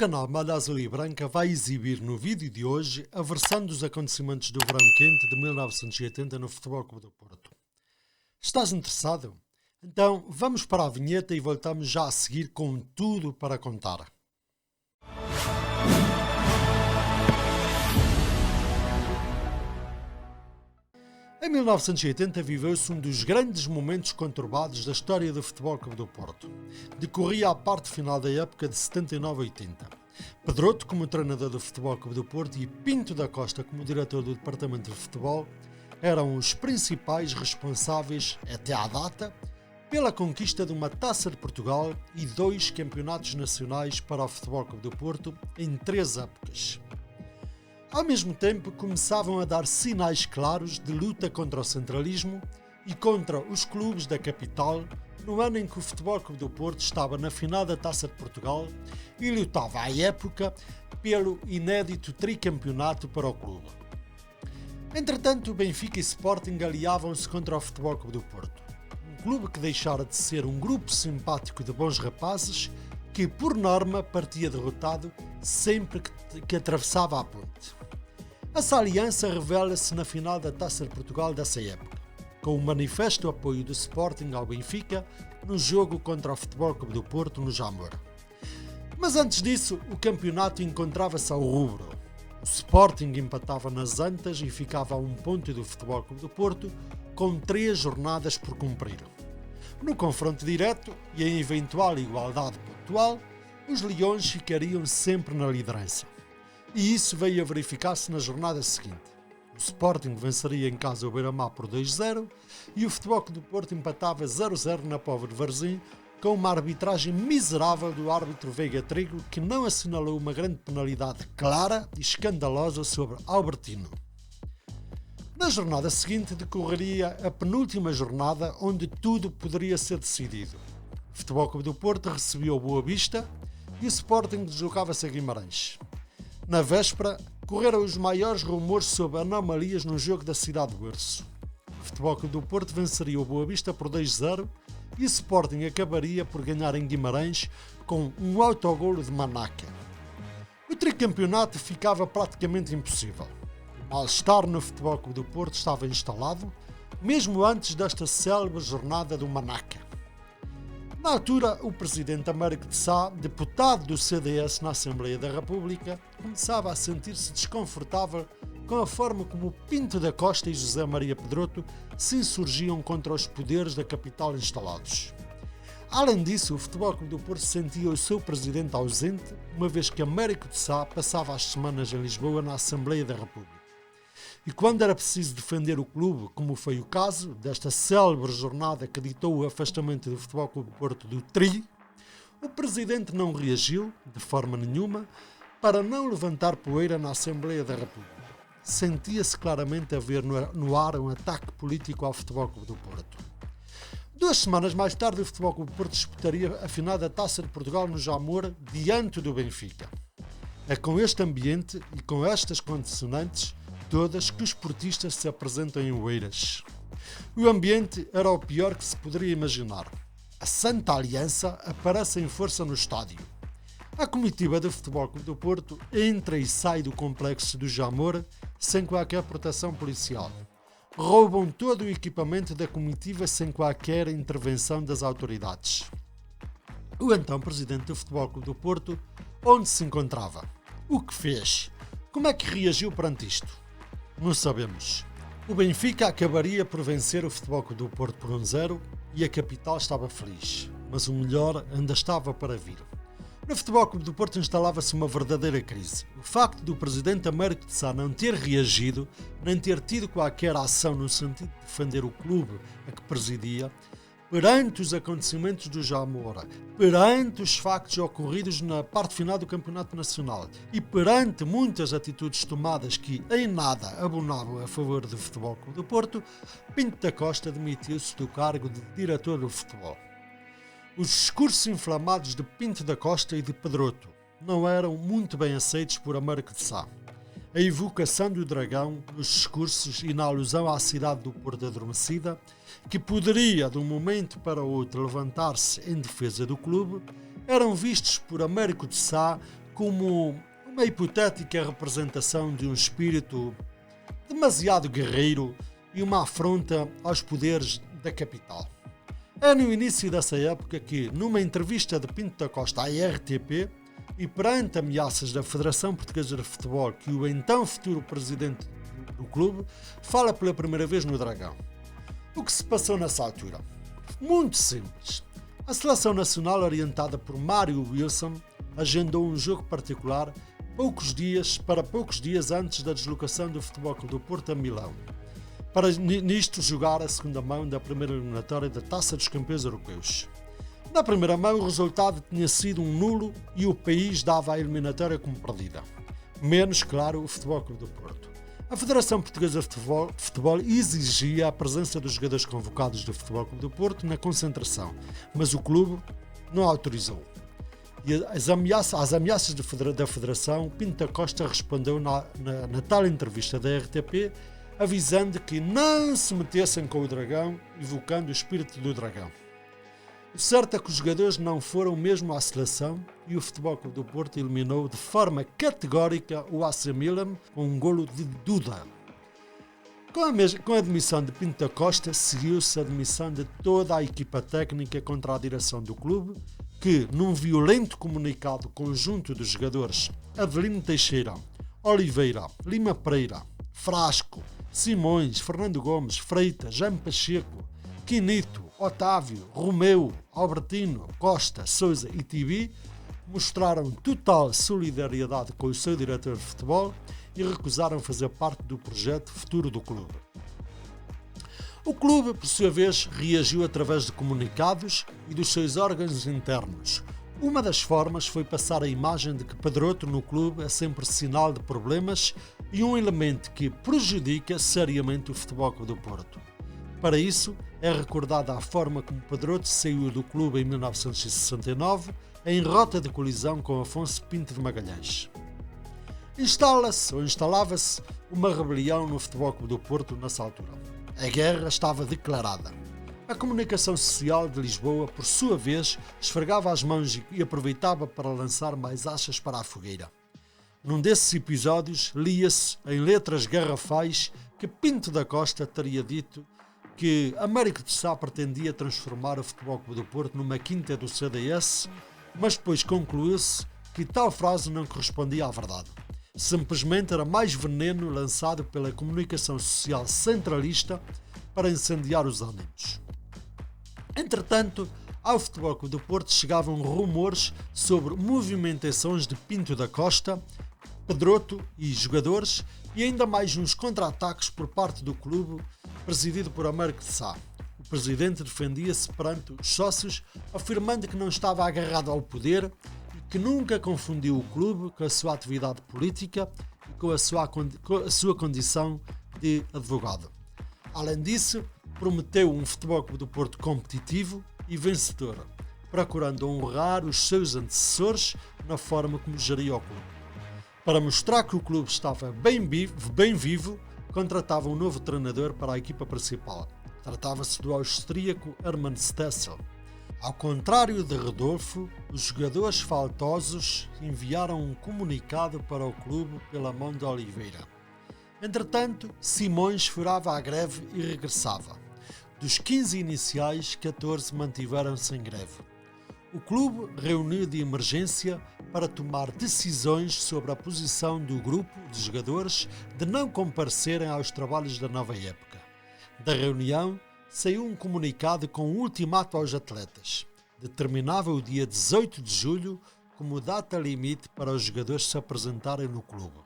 canal Malha Azul e Branca vai exibir no vídeo de hoje a versão dos acontecimentos do verão quente de 1980 no Futebol Clube do Porto. Estás interessado? Então vamos para a vinheta e voltamos já a seguir com tudo para contar. Em 1980 viveu-se um dos grandes momentos conturbados da história do Futebol Clube do Porto. Decorria a parte final da época de 79-80. Pedroto, como treinador do Futebol Clube do Porto, e Pinto da Costa, como diretor do Departamento de Futebol, eram os principais responsáveis, até à data, pela conquista de uma Taça de Portugal e 2 campeonatos nacionais para o Futebol Clube do Porto em 3 épocas. Ao mesmo tempo, começavam a dar sinais claros de luta contra o centralismo e contra os clubes da capital, no ano em que o Futebol Clube do Porto estava na final da Taça de Portugal e lutava à época pelo inédito tricampeonato para o clube. Entretanto, o Benfica e Sporting aliavam-se contra o Futebol Clube do Porto, um clube que deixara de ser um grupo simpático de bons rapazes que, por norma, partia derrotado sempre que atravessava a ponte. Essa aliança revela-se na final da Taça de Portugal dessa época, com o manifesto apoio do Sporting ao Benfica no jogo contra o Futebol Clube do Porto no Jamor. Mas antes disso, o campeonato encontrava-se ao rubro. O Sporting empatava nas Antas e ficava a 1 ponto do Futebol Clube do Porto, com 3 jornadas por cumprir. No confronto direto e em eventual igualdade pontual, os Leões ficariam sempre na liderança. E isso veio a verificar-se na jornada seguinte. O Sporting venceria em casa o Beira-Mar por 2-0 e o Futebol Clube do Porto empatava 0-0 na Póvoa de Varzim, com uma arbitragem miserável do árbitro Veiga Trigo, que não assinalou uma grande penalidade clara e escandalosa sobre Albertino. Na jornada seguinte decorreria a penúltima jornada, onde tudo poderia ser decidido. O Futebol Clube do Porto recebia o Boa Vista e o Sporting deslocava-se a Guimarães. Na véspera, correram os maiores rumores sobre anomalias no jogo da Cidade do Berço. O Futebol Clube do Porto venceria o Boa Vista por 2-0 e o Sporting acabaria por ganhar em Guimarães com um autogolo de Manaca. O tricampeonato ficava praticamente impossível. O mal-estar no Futebol Clube do Porto estava instalado, mesmo antes desta célebre jornada do Manaca. Na altura, o presidente Américo de Sá, deputado do CDS na Assembleia da República, começava a sentir-se desconfortável com a forma como Pinto da Costa e José Maria Pedroto se insurgiam contra os poderes da capital instalados. Além disso, o Futebol Clube do Porto sentia o seu presidente ausente, uma vez que Américo de Sá passava as semanas em Lisboa na Assembleia da República. E quando era preciso defender o clube, como foi o caso desta célebre jornada que ditou o afastamento do Futebol Clube do Porto do Tri, o presidente não reagiu, de forma nenhuma, para não levantar poeira na Assembleia da República. Sentia-se claramente haver no ar um ataque político ao Futebol Clube do Porto. 2 semanas mais tarde, o Futebol Clube do Porto disputaria a final da Taça de Portugal no Jamor, diante do Benfica. É com este ambiente e com estas condicionantes todas que os portistas se apresentam em Oeiras. O ambiente era o pior que se poderia imaginar. A Santa Aliança aparece em força no estádio. A comitiva do Futebol Clube do Porto entra e sai do complexo do Jamor sem qualquer proteção policial. Roubam todo o equipamento da comitiva sem qualquer intervenção das autoridades. O então presidente do Futebol Clube do Porto, onde se encontrava? O que fez? Como é que reagiu perante isto? Não sabemos. O Benfica acabaria por vencer o Futebol Clube do Porto por 1-0 e a capital estava feliz, mas o melhor ainda estava para vir. No Futebol Clube do Porto instalava-se uma verdadeira crise. O facto do presidente Américo de Sá não ter reagido, nem ter tido qualquer ação no sentido de defender o clube a que presidia, perante os acontecimentos do Jamor, perante os factos ocorridos na parte final do Campeonato Nacional e perante muitas atitudes tomadas que em nada abonavam a favor do Futebol Clube do Porto, Pinto da Costa demitiu-se do cargo de diretor do futebol. Os discursos inflamados de Pinto da Costa e de Pedroto não eram muito bem aceitos por Américo de Sá. A evocação do dragão nos discursos e na alusão à cidade do Porto adormecida, que poderia de um momento para o outro levantar-se em defesa do clube, eram vistos por Américo de Sá como uma hipotética representação de um espírito demasiado guerreiro e uma afronta aos poderes da capital. É no início dessa época que, numa entrevista de Pinto da Costa à RTP e perante ameaças da Federação Portuguesa de Futebol, que o então futuro presidente do clube fala pela primeira vez no Dragão. O que se passou nessa altura? Muito simples. A Seleção Nacional, orientada por Mário Wilson, agendou um jogo particular poucos dias antes da deslocação do Futebol Clube do Porto a Milão, para nisto jogar a segunda mão da primeira eliminatória da Taça dos Campeões Europeus. Na primeira mão, o resultado tinha sido um nulo e o país dava a eliminatória como perdida. Menos, claro, o Futebol Clube do Porto. A Federação Portuguesa de Futebol exigia a presença dos jogadores convocados do Futebol Clube do Porto na concentração, mas o clube não autorizou. E às ameaças da Federação, Pinto da Costa respondeu na tal entrevista da RTP, avisando que não se metessem com o Dragão, evocando o espírito do Dragão. O certo é que os jogadores não foram mesmo à seleção e o Futebol Clube do Porto eliminou de forma categórica o AC Milan com um golo de Duda. Com a admissão de Pinto da Costa, seguiu-se a admissão de toda a equipa técnica contra a direção do clube, que, num violento comunicado conjunto dos jogadores Avelino Teixeira, Oliveira, Lima Pereira, Frasco, Simões, Fernando Gomes, Freitas, Jaime Pacheco, Quinito, Otávio, Romeu, Albertino, Costa, Sousa e Tibi, mostraram total solidariedade com o seu diretor de futebol e recusaram fazer parte do projeto futuro do clube. O clube, por sua vez, reagiu através de comunicados e dos seus órgãos internos. Uma das formas foi passar a imagem de que Pedroto no clube é sempre sinal de problemas e um elemento que prejudica seriamente o Futebol Clube do Porto. Para isso, é recordada a forma como Pedroto saiu do clube em 1969, em rota de colisão com Afonso Pinto de Magalhães. Instalava-se uma rebelião no Futebol Clube do Porto nessa altura. A guerra estava declarada. A comunicação social de Lisboa, por sua vez, esfregava as mãos e aproveitava para lançar mais achas para a fogueira. Num desses episódios, lia-se, em letras garrafais, que Pinto da Costa teria dito que Américo de Sá pretendia transformar o Futebol Clube do Porto numa quinta do CDS, mas depois concluiu-se que tal frase não correspondia à verdade. Simplesmente era mais veneno lançado pela comunicação social centralista para incendiar os ânimos. Entretanto, ao Futebol Clube do Porto chegavam rumores sobre movimentações de Pinto da Costa, Pedroto e jogadores e ainda mais uns contra-ataques por parte do clube presidido por Américo de Sá. O presidente defendia-se perante os sócios, afirmando que não estava agarrado ao poder e que nunca confundiu o clube com a sua atividade política e com a sua condição de advogado. Além disso, prometeu um Futebol Clube do Porto competitivo e vencedor, procurando honrar os seus antecessores na forma como geria o clube. Para mostrar que o clube estava bem vivo, contratava um novo treinador para a equipa principal. Tratava-se do austríaco Hermann Stessel. Ao contrário de Rodolfo, os jogadores faltosos enviaram um comunicado para o clube pela mão de Oliveira. Entretanto, Simões furava a greve e regressava. Dos 15 iniciais, 14 mantiveram-se em greve. O clube reuniu de emergência para tomar decisões sobre a posição do grupo de jogadores de não comparecerem aos trabalhos da nova época. Da reunião, saiu um comunicado com um ultimato aos atletas. Determinava o dia 18 de julho como data limite para os jogadores se apresentarem no clube.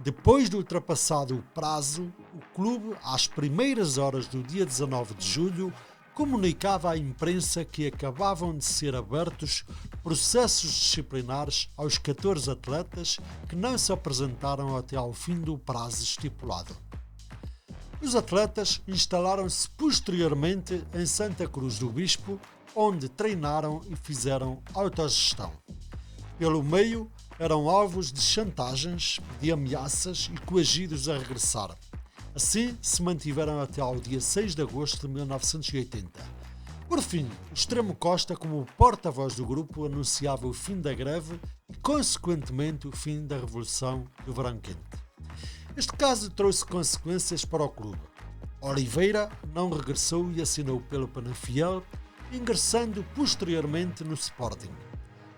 Depois de ultrapassado o prazo, o clube, às primeiras horas do dia 19 de julho, comunicava à imprensa que acabavam de ser abertos processos disciplinares aos 14 atletas que não se apresentaram até ao fim do prazo estipulado. Os atletas instalaram-se posteriormente em Santa Cruz do Bispo, onde treinaram e fizeram autogestão. Pelo meio, eram alvos de chantagens, de ameaças e coagidos a regressar. Assim, se mantiveram até ao dia 6 de agosto de 1980. Por fim, o Extremo Costa, como porta-voz do grupo, anunciava o fim da greve e, consequentemente, o fim da revolução do verão quente. Este caso trouxe consequências para o clube. Oliveira não regressou e assinou pelo Penafiel, ingressando posteriormente no Sporting.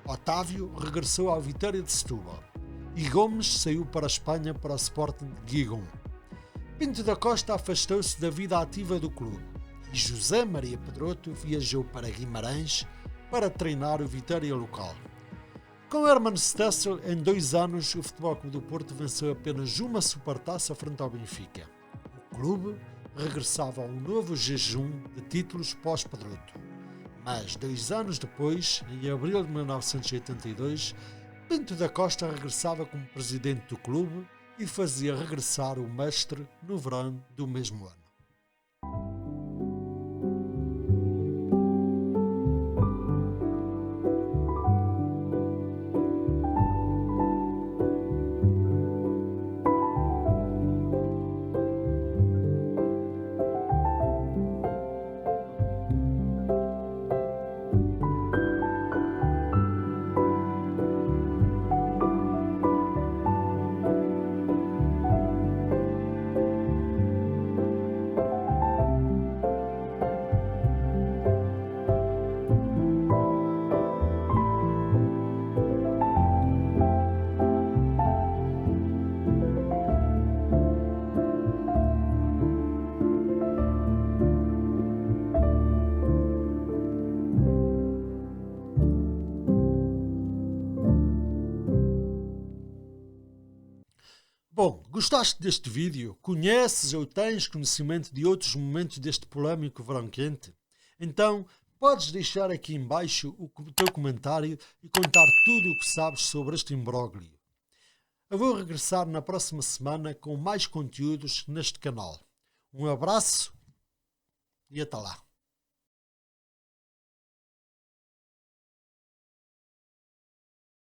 Otávio regressou ao Vitória de Setúbal e Gomes saiu para a Espanha para o Sporting de Gijón. Pinto da Costa afastou-se da vida ativa do clube e José Maria Pedroto viajou para Guimarães para treinar o Vitória local. Com Herman Stessel, em 2 anos, o Futebol Clube do Porto venceu apenas uma supertaça frente ao Benfica. O clube regressava a um novo jejum de títulos pós-Pedroto. Mas 2 anos depois, em abril de 1982, Pinto da Costa regressava como presidente do clube e fazia regressar o mestre no verão do mesmo ano. Bom, gostaste deste vídeo? Conheces ou tens conhecimento de outros momentos deste polémico verão quente? Então, podes deixar aqui em baixo o teu comentário e contar tudo o que sabes sobre este imbróglio. Eu vou regressar na próxima semana com mais conteúdos neste canal. Um abraço e até lá!